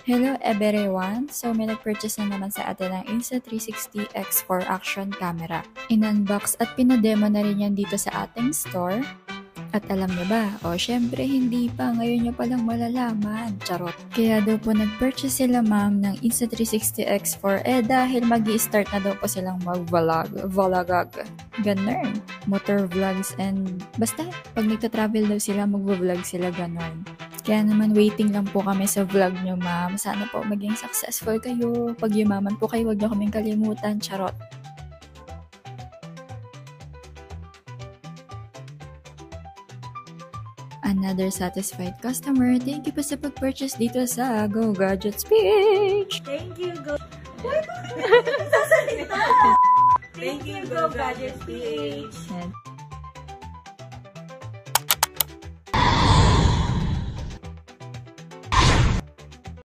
Hello everyone! So may nag-purchase na naman sa atin ng Insta360 X4 Action Camera. In-unbox at pinademo na rin yan dito sa ating store. At alam niyo ba, syempre hindi pa, ngayon niyo palang malalaman, charot. Kaya daw po nag-purchase sila ma'am ng Insta360 X4 dahil mag-i-start na daw po silang vlogag. Ganun. Motor vlogs and basta, pag nagta-travel daw sila, mag-vlog sila ganun. Kaya naman waiting lang po kami sa vlog nyo ma'am. Sana po maging successful kayo. Pag yumaman po kayo, huwag nyo kaming kalimutan, charot. Another satisfied customer. Thank you po sa pag-purchase dito sa Go Gadgets page. Thank you, Go. Thank you, Go Gadgets PH.